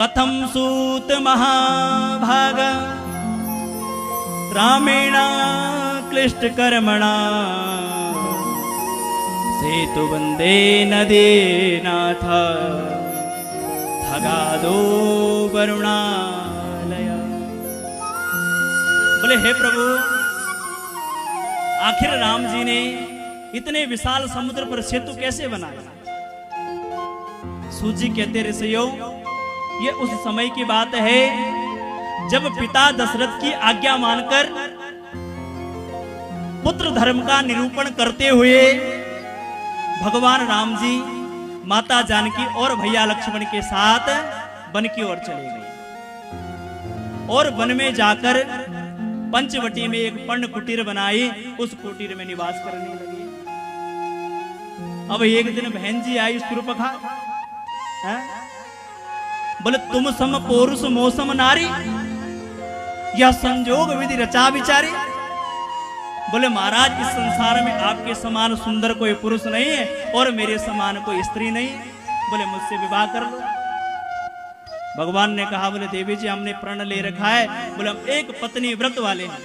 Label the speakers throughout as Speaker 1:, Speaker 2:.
Speaker 1: कथम सूत महाभाग रामेण क्लिष्ट कर्मणा सेतु वंदे नदी नाथ थगादो वरुणालय। बोले हे प्रभु, आखिर राम जी ने इतने विशाल समुद्र पर सेतु कैसे बनाया? सूजी कहते ऋषियों, ये उस समय की बात है जब पिता दशरथ की आज्ञा मानकर पुत्र धर्म का निरूपण करते हुए भगवान राम जी माता जानकी और भैया लक्ष्मण के साथ वन की ओर चले गए और वन में जाकर पंचवटी में एक पर्ण कुटीर बनाई, उस कुटीर में निवास करने लगे। अब एक दिन बहन जी आई सुरपखा, बोले तुम सम पौरुष मौसम नारी, यह संजोग विधि रचा विचारी। बोले महाराज, इस संसार में आपके समान सुंदर कोई पुरुष नहीं है और मेरे समान कोई स्त्री नहीं। बोले मुझसे विवाह कर लो। भगवान ने कहा, बोले देवी जी हमने प्रण ले रखा है, बोले हम एक पत्नी व्रत वाले हैं।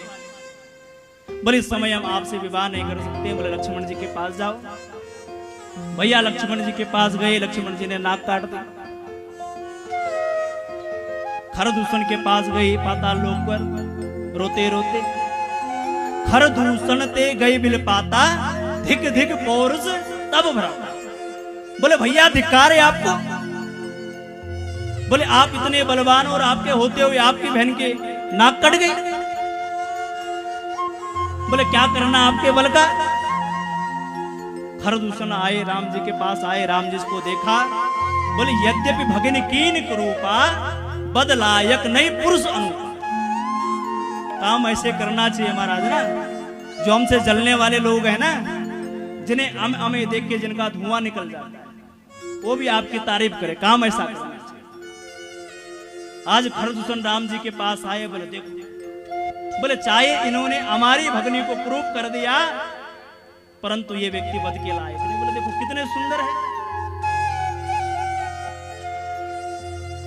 Speaker 1: बोले इस समय हम आपसे विवाह नहीं कर सकते। बोले लक्ष्मण जी के पास जाओ। भैया लक्ष्मण जी के पास गए। लक्ष्मण जी ने नाक काट दी। खरदूषण के पास गई, पाताल लोक पर रोते रोते। खरदूषण ते गई बिल पाता, धिक धिक पौरुष तब भ्राता। बोले भैया धिक्कार है आपको। बोले आप इतने बलवान और आपके होते हुए आपकी बहन के नाक कट गई। बोले क्या करना आपके बल का? खरदूषण आए, राम जी के पास आए, राम जी को देखा। बोले यद्यपि भगिन कीन कुरूपा, बदलायक नहीं पुरुष अनुपा। काम ऐसे करना चाहिए महाराज ना, जो हमसे जलने वाले लोग हैं ना, जिन्हें हमें देख के जिनका धुआं निकल जाता है, वो भी आपकी तारीफ करे। काम ऐसा करना चाहिए। आज खरदूषण राम जी के पास आए। बोले देखो, बोले चाहे इन्होंने हमारी भगनी को प्रूफ कर दिया, परंतु ये व्यक्ति वध के लायक नहीं। बोले देखो कितने सुंदर है।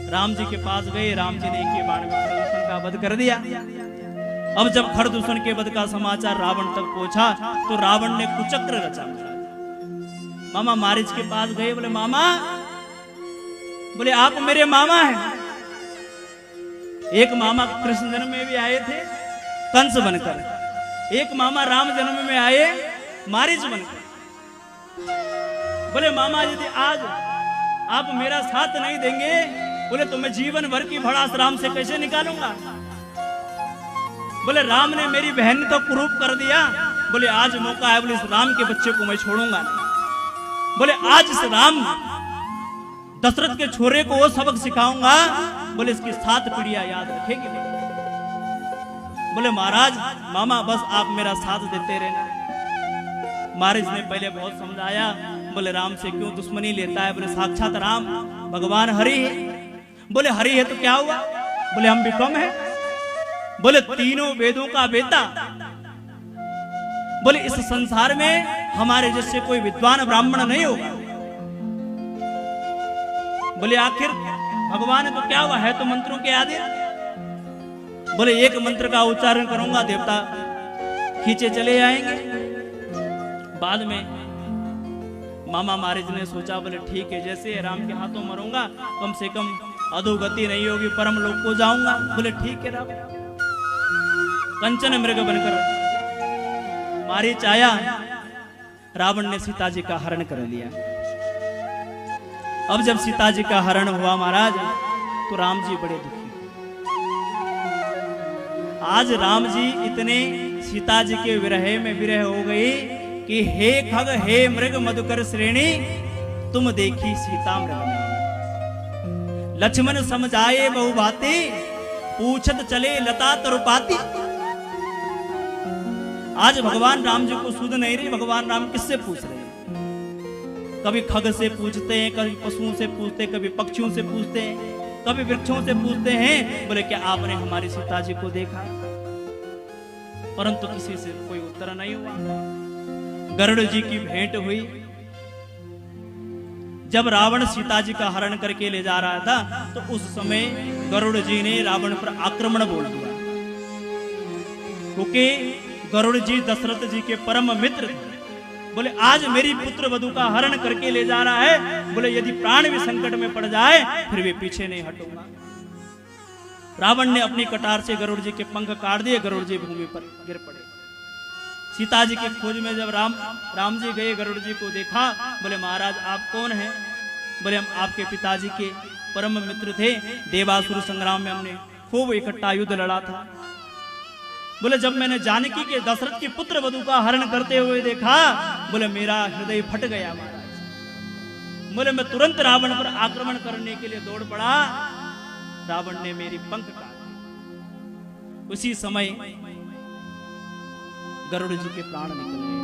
Speaker 1: राम जी के पास गए। राम जी ने एक ही बाण में खरदूषण का वध कर दिया। अब जब खरदूषण के वध का समाचार रावण तक पहुंचा तो रावण ने कुचक्र रचा। मामा मारीच के पास गए। बोले मामा, बोले आप मेरे मामा हैं। एक मामा कृष्ण जन्म में भी आए थे कंस बनकर, एक मामा राम जन्म में आए मारीच बनकर। बोले मामा यदि आज आप मेरा साथ नहीं देंगे, बोले तो मैं जीवन भर की भड़ास राम से कैसे निकालूंगा। बोले राम ने मेरी बहन तो कुरूप कर दिया, बोले आज मौका है, बोले इस राम के बच्चे को मैं छोड़ूंगा नहीं। बोले आज इस राम दशरथ के छोरे को वो सबक सिखाऊंगा, बोले इसकी 7 पीढ़ियां याद रखेगी। बोले महाराज मामा बस आप मेरा साथ देते रहना। महाराज ने पहले बहुत समझाया। बोले राम से क्यों दुश्मनी लेता है? बोले साक्षात राम भगवान हरि है। बोले हरि है तो क्या हुआ? बोले हम भी कम है। बोले तीनों वेदों का वेता। बोले इस संसार में हमारे जैसे कोई विद्वान ब्राह्मण नहीं होगा। बोले आखिर भगवान है तो क्या हुआ? है तो मंत्रों के आदि। बोले एक मंत्र का उच्चारण करूंगा, देवता खींचे चले आएंगे। बाद में मामा महाराज ने सोचा, बोले ठीक है, जैसे राम के हाथों मरूंगा कम से कम अधोगति नहीं होगी, परम लोक को जाऊंगा। बोले ठीक है। राम कंचन मृग बनकर मारीच आया। रावण ने सीता जी का हरण कर लिया। अब जब सीता जी का हरण हुआ महाराज, तो राम जी बड़े दुखी। आज राम जी इतने सीता जी के विरह में विरह हो गई कि हे खग हे मृग मधुकर श्रेणी, तुम देखी सीता मृग। लक्ष्मण समझाए बहु बाती, पूछत चले लता तरुपाती। आज भगवान राम जी को सुध नहीं रही। भगवान राम किससे पूछ रहे हैं? कभी खग से पूछते हैं, कभी पशुओं से पूछते हैं, कभी पक्षियों से पूछते हैं, कभी वृक्षों से पूछते हैं। बोले क्या आपने हमारी सीता जी को देखा? परंतु किसी से कोई उत्तर नहीं हुआ। गरुड़ जी की भेंट हुई। जब रावण सीता जी का हरण करके ले जा रहा था तो उस समय गरुड़ जी ने रावण पर आक्रमण बोल दिया, क्योंकि गरुड़ जी दशरथ जी के परम मित्र थे। बोले आज मेरी पुत्र वधु का हरण करके ले जा रहा है, बोले यदि प्राण भी संकट में पड़ जाए फिर वे पीछे नहीं हटूंगा। रावण ने अपनी कटार से गरुड़ जी के पंख काट दिए, गरुड़ जी भूमि पर गिर पड़े। सीता जी की खोज में जब राम जी गए, गरुड़ जी को देखा, बोले महाराज आप कौन हैं? बोले हम आपके पिताजी के परम मित्र थे, देवासुर संग्राम में हमने खूब इकट्ठा युद्ध लड़ा था। बोले जब मैंने जानकी के दशरथ के पुत्र वधु का हरण करते हुए देखा, बोले मेरा हृदय फट गया महाराज। बोले मैं तुरंत रावण पर आक्रमण करने के लिए दौड़ पड़ा, रावण ने मेरी पंख काटे। उसी समय गरुड़ जी के प्राण निकल गए।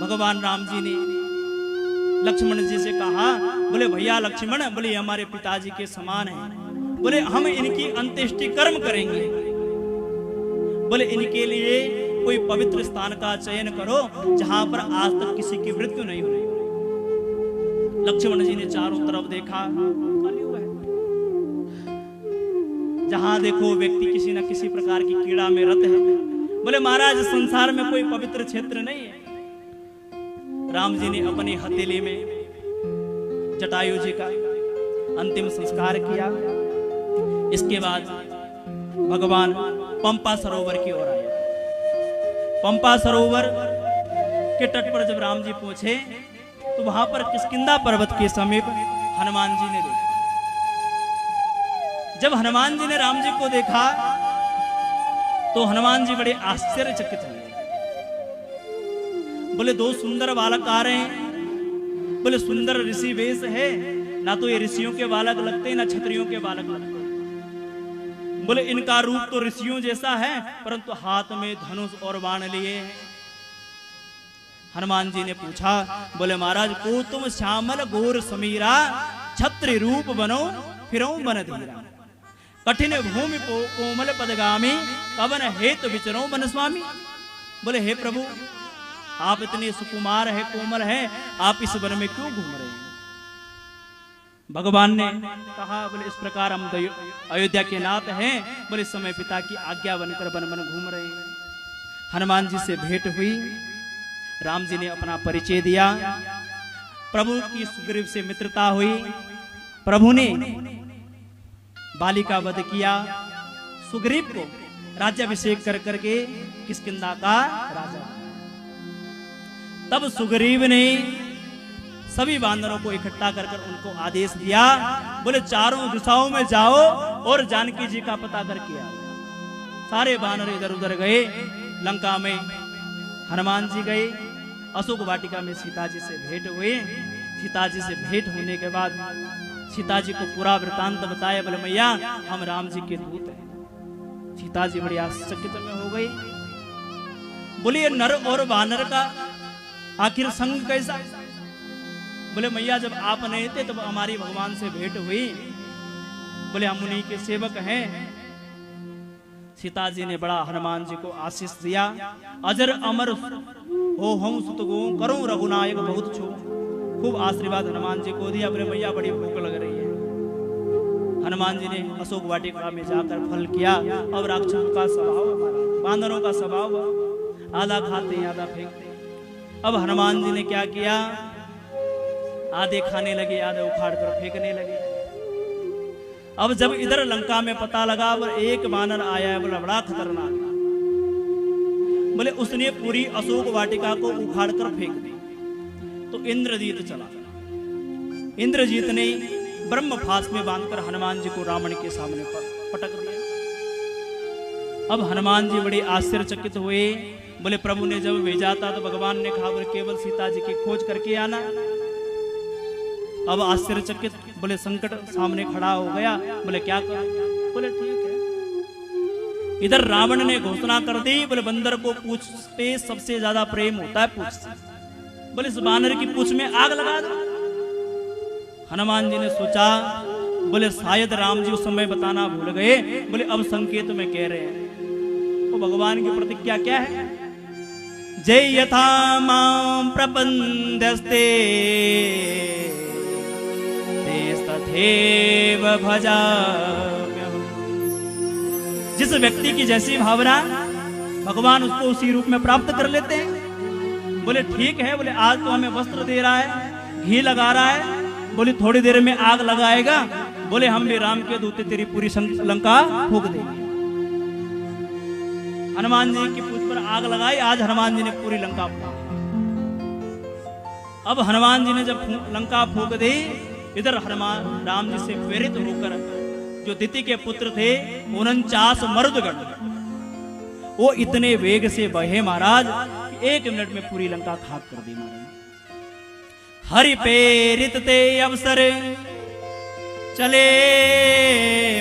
Speaker 1: भगवान राम जी ने लक्ष्मण जी से कहा, बोले भैया लक्ष्मण, बोले हमारे पिताजी के समान हैं, बोले हम इनकी अंत्येष्टि कर्म करेंगे, बोले इनके लिए कोई पवित्र स्थान का चयन करो जहां पर आज तक किसी की मृत्यु नहीं हुई। लक्ष्मण जी ने चारों तरफ देखा, खाली हुआ है। जहां देखो व्यक्ति किसी न किसी प्रकार की कीड़ा में रत है। बोले महाराज संसार में कोई पवित्र क्षेत्र नहीं है। राम जी ने अपनी हथेली में जटायु जी का अंतिम संस्कार किया। इसके बाद भगवान पंपा सरोवर की ओर आए। पंपा सरोवर के तट पर जब राम जी पहुंचे तो वहां पर किष्किंधा पर्वत के समीप हनुमान जी ने देखा। जब हनुमान जी ने राम जी को देखा तो हनुमान जी बड़े आश्चर्यचकित हुए। बोले दो सुंदर बालक आ रहे हैं, बोले सुंदर ऋषि वेश है, ना तो ये ऋषियों के बालक लगते ना क्षत्रियों के बालक लगते। बोले इनका रूप तो ऋषियों जैसा है, परंतु हाथ में धनुष और बाण लिए हैं। हनुमान जी ने पूछा, बोले महाराज को तुम श्यामल गोर समीरा, छत्र रूप बनो फिरो बन धीरा, कठिन भूमि कोमल पदगामी, कवन हेतु विचरो बन स्वामी। बोले हे प्रभु आप इतने सुकुमार है, कोमल है, आप इस वन में क्यों घूम रहे हैं? भगवान ने कहा, बोले इस प्रकार हम अयोध्या के नाथ हैं, बोले इस समय पिता की आज्ञा बनकर वन वन घूम रहे हैं। हनुमान जी से भेंट हुई, राम जी ने अपना परिचय दिया, प्रभु की सुग्रीव से मित्रता हुई। प्रभु ने बाली का वध किया, सुग्रीव को राज्याभिषेक कर करके किष्किंधा का राजा। तब सुग्रीव ने सभी वानरों को इकट्ठा कर उनको आदेश दिया, बोले चारों दिशाओं में जाओ और जानकी जी का पता करके आओ। सारे वानर इधर उधर गए। लंका में हनुमान जी गए, अशोक वाटिका में सीता जी से भेंट हुए। सीता जी से भेंट होने के बाद सीता जी को पूरा वृतांत बताया। बोले मैया हम राम जी के दूत हैं। सीता जी बड़ी आश्चर्यचकित में हो गई। बोले नर और वानर का आखिर संग कैसा? बोले मैया जब आप नहीं थे तब हमारी भगवान से भेंट हुई। बोले हम उन्हीं के सेवक हैं। सीता जी ने बड़ा हनुमान जी को आशीष दिया। अजर अमर हो हम सुत गो करो रघुनायक बहुत छो। खूब आशीर्वाद हनुमान जी को दिया। बोले मैया बड़ी भूख लग रही है। हनुमान जी ने अशोक वाटिका में जाकर फल किया। अब राक्षसों का स्वभाव, बांदरों का स्वभाव, आधा खाते आधा फेंकते। अब हनुमान जी ने क्या किया, आधे खाने लगे, आधे उखाड़ कर फेंकने लगे। अब जब इधर लंका में पता लगा, बोले एक वानर आया है, बोला बड़ा खतरनाक। बोले उसने पूरी अशोक वाटिका को उखाड़ कर फेंक दी। तो इंद्रजीत चला। इंद्रजीत ने ब्रह्म फास में बांधकर हनुमान जी को रावण के सामने पटक दिया। अब हनुमान जी बड़े आश्चर्यचकित हुए। बोले प्रभु ने जब भेजा था तो भगवान ने कहा बोले केवल सीता जी की खोज करके आना। अब आश्चर्यचकित, बोले संकट सामने खड़ा हो गया। बोले क्या कर? बोले ठीक है। इधर रावण ने घोषणा कर दी, बोले बंदर को पूछ पे सबसे ज्यादा प्रेम होता है पूछ से। बोले इस बानर की पूछ में आग लगा दो। हनुमान जी ने सोचा, बोले शायद राम जी उस समय बताना भूल गए। बोले अब संकेत में कह रहे हैं। तो भगवान की प्रतिज्ञा क्या है? जय यथा मां प्रपद्यस्ते तथैव भजाम्यहम्। जिस व्यक्ति की जैसी भावना भगवान उसको उसी रूप में प्राप्त कर लेते हैं। बोले ठीक है, बोले आज तो हमें वस्त्र दे रहा है, घी लगा रहा है, बोले थोड़ी देर में आग लगाएगा, बोले हम भी राम के दूते तेरी पूरी लंका फूंक देंगे। हनुमान जी की पूछ पर आग लगाई, आज हनुमान जी ने पूरी लंका फूंक दी। अब हनुमान जी ने जब लंका फूंक दी, इधर हनुमान राम जी से प्रेरित होकर जो दिति के पुत्र थे 49 मरुदगण, वो इतने वेग से बहे महाराज कि 1 मिनट में पूरी लंका खाक कर दी महाराज। हरि प्रेरित ते अवसर चले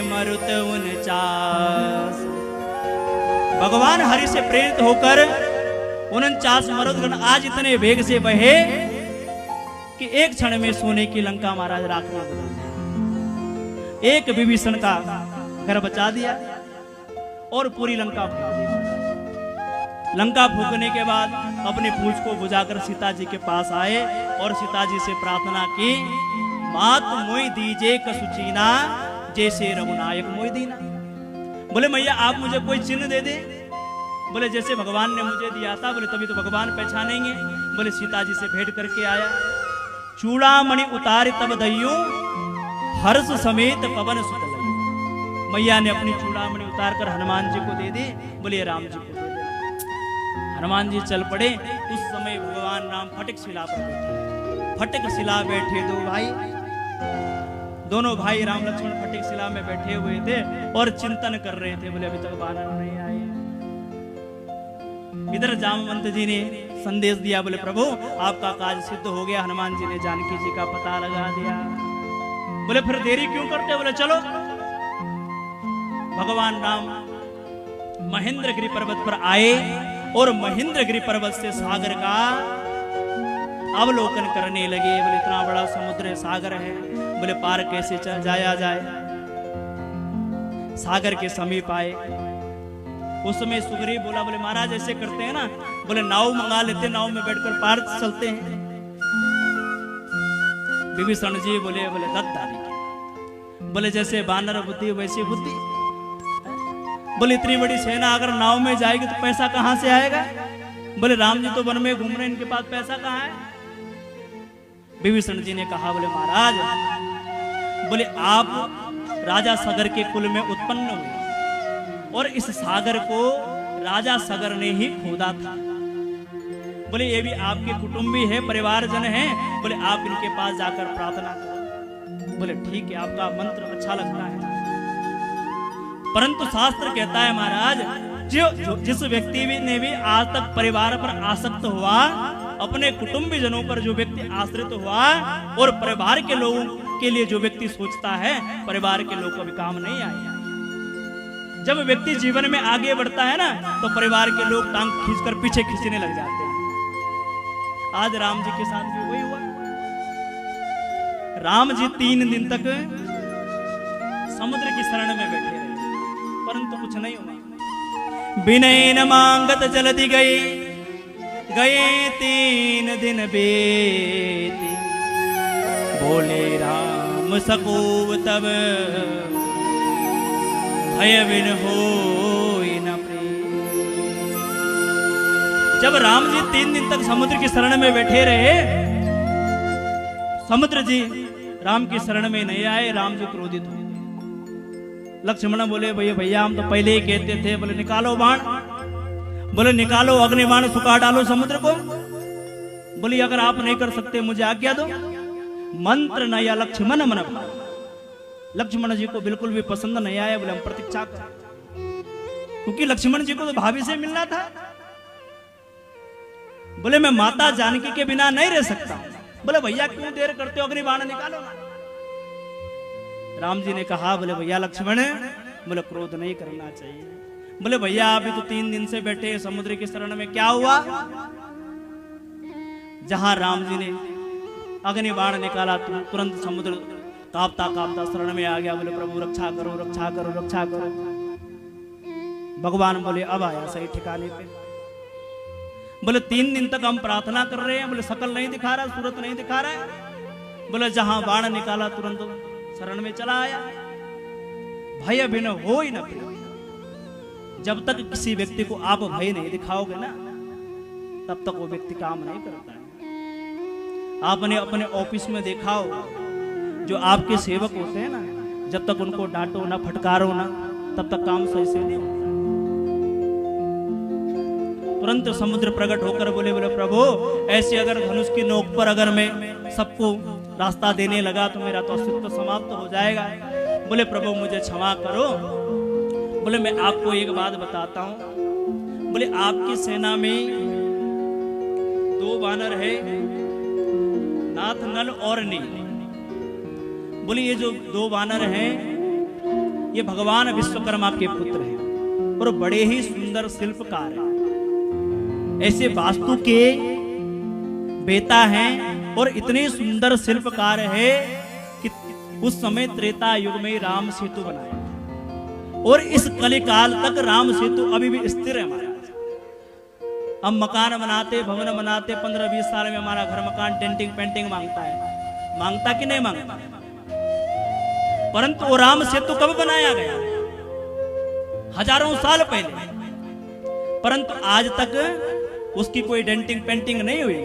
Speaker 1: मरुत 49। भगवान हरि से प्रेरित होकर 49 मरुदगण आज इतने वेग से बहे कि एक क्षण में सोने की लंका महाराज राख में बदल दी। एक विभीषण का घर बचा दिया और पूरी लंका फूंक दी। लंका फूंकने के बाद अपनी पूंछ को बुझाकर सीता जी के पास आए और सीता जी से प्रार्थना की, मात मोई दीजे कसुचीना जैसे रघुनायक मोई दीना। बोले मैया आप मुझे कोई चिन्ह दे दे। बोले जैसे भगवान ने मुझे दिया था, बोले तभी तो भगवान पहचानेंगे। बोले सीता जी से भेंट करके आया, चूड़ामणि उतार तब दइयो हर्ष समेत पवन सुत लइयो। मैया ने अपनी चूड़ामणि उतार कर हनुमान जी को दे दी। बोले राम जी को दे दे। हनुमान जी चल पड़े। उस समय भगवान राम फटक शिला पर बैठे। फटक शिला बैठे दो भाई, दोनों भाई राम लक्ष्मण फटक शिला में बैठे हुए थे और चिंतन कर रहे थे। बोले अभी तक वानर नहीं आए। इधर जामवंत जी ने संदेश दिया, बोले प्रभु आपका काज सिद्ध हो गया, हनुमान जी ने जानकी जी का पता लगा दिया। बोले फिर देरी क्यों करते? बोले चलो। भगवान राम महेंद्रगिरी पर्वत पर आए और महेंद्रगिरी पर्वत से सागर का अवलोकन करने लगे। बोले इतना बड़ा समुद्र सागर है, बोले पार कैसे जाया जाए। सागर के समीप आए। उस समय सुग्रीव बोला, बोले महाराज ऐसे करते हैं ना, बोले नाव मंगा लेते, नाव में बैठकर पार चलते हैं। विभीषण जी बोले दत्तारी की, बोले जैसे बानर बुद्धि वैसी बुद्धि। बोले इतनी बड़ी सेना अगर नाव में जाएगी तो पैसा कहां से आएगा? बोले राम जी तो वन में घूम रहे हैं, इनके पास पैसा कहां है? विभीषण जी ने कहा, बोले महाराज, बोले आप राजा सगर के कुल में उत्पन्न हुए और इस सागर को राजा सगर ने ही खोदा था। बोले ये भी आपके कुटुंबी है, परिवारजन है, बोले आप इनके पास जाकर प्रार्थना करो। बोले ठीक है, आपका मंत्र अच्छा लगता है, परंतु शास्त्र कहता है महाराज जिस व्यक्ति ने भी आज तक परिवार पर आसक्त हुआ, अपने कुटुंबी जनों पर जो व्यक्ति आश्रित हुआ और परिवार के लोगों के लिए जो व्यक्ति सोचता है, परिवार के लोग कभी काम नहीं आए। जब व्यक्ति जीवन में आगे बढ़ता है ना, तो परिवार के लोग टांग खींचकर पीछे खींचने लग जाते हैं। आज राम जी के साथ भी वही हुआ। राम जी 3 दिन तक समुद्र की शरण में बैठे रहे, परंतु कुछ नहीं हुआ। विनय न मांगत जल्दी गए 3 दिन बेती। बोले राम सकोव तब भय बिन होई न प्रीत। जब राम जी 3 दिन तक समुद्र की शरण में बैठे रहे, समुद्र जी राम की शरण में नहीं आए। राम जी क्रोधित हुए। लक्ष्मण बोले भैया हम तो पहले ही कहते थे। बोले निकालो बाण। बोले निकालो अग्निबाण, सुखा डालो समुद्र को। बोली अगर आप नहीं कर सकते मुझे आज्ञा दो। मंत्र नया लक्ष्मण मन भाव। लक्ष्मण जी को बिल्कुल भी पसंद नहीं आया। बोले हम प्रतीक्षा कर, क्योंकि लक्ष्मण जी को तो भाभी से मिलना था। बोले मैं माता जानकी के बिना नहीं रह सकता। बोले भैया क्यों देर करते हो, अग्निबाण निकालो ना। राम जी ने कहा, बोले भैया लक्ष्मण, बोले क्रोध नहीं करना चाहिए। बोले भैया अभी तो 3 दिन से बैठे समुद्र की शरण में, क्या हुआ? जहां राम जी ने अग्निबाण निकाला तुरंत समुद्र कांपता कांपता शरण में आ गया। बोले प्रभु रक्षा करो रक्षा करो रक्षा करो। भगवान बोले अब आया सही ठिकाने पे। बोले 3 दिन तक हम प्रार्थना कर रहे हैं, बोले शकल नहीं दिखा रहा, सूरत नहीं दिखा रहा है। बोले जहां बाण निकाला तुरंत शरण में चला आया। भय बिन हो ही न प्रिय। जब तक किसी व्यक्ति को आप भय नहीं दिखाओगे ना, तब तक वो व्यक्ति काम नहीं करता है। आपने अपने ऑफिस में देखा हो, जो आपके सेवक होते हैं ना, जब तक उनको डांटो ना, फटकारो ना, तब तक काम सही से नहीं होता। तुरंत समुद्र प्रकट होकर बोले प्रभु, ऐसे अगर धनुष की नोक पर अगर मैं सबको रास्ता देने लगा तो मेरा तो अस्तित्व समाप्त हो जाएगा। बोले प्रभु मुझे क्षमा करो। बोले मैं आपको एक बात बताता हूं। बोले आपकी सेना में 2 वानर है, नाथ, नल और नील। बोले ये जो 2 वानर हैं, ये भगवान विश्वकर्मा के पुत्र हैं और बड़े ही सुंदर शिल्पकार हैं। ऐसे वास्तु के बेता हैं और इतने सुंदर शिल्पकार है कि उस समय त्रेता युग में राम सेतु बनाया और इस कलिकाल तक राम सेतु अभी भी स्थिर है हमारा। हम मकान बनाते, भवन बनाते, 15-20 साल में हमारा घर मकान डेंटिंग पेंटिंग मांगता है, मांगता कि नहीं मांगता? परंतु वो राम सेतु कब बनाया गया? हजारों साल पहले। परंतु आज तक उसकी कोई डेंटिंग पेंटिंग नहीं हुई।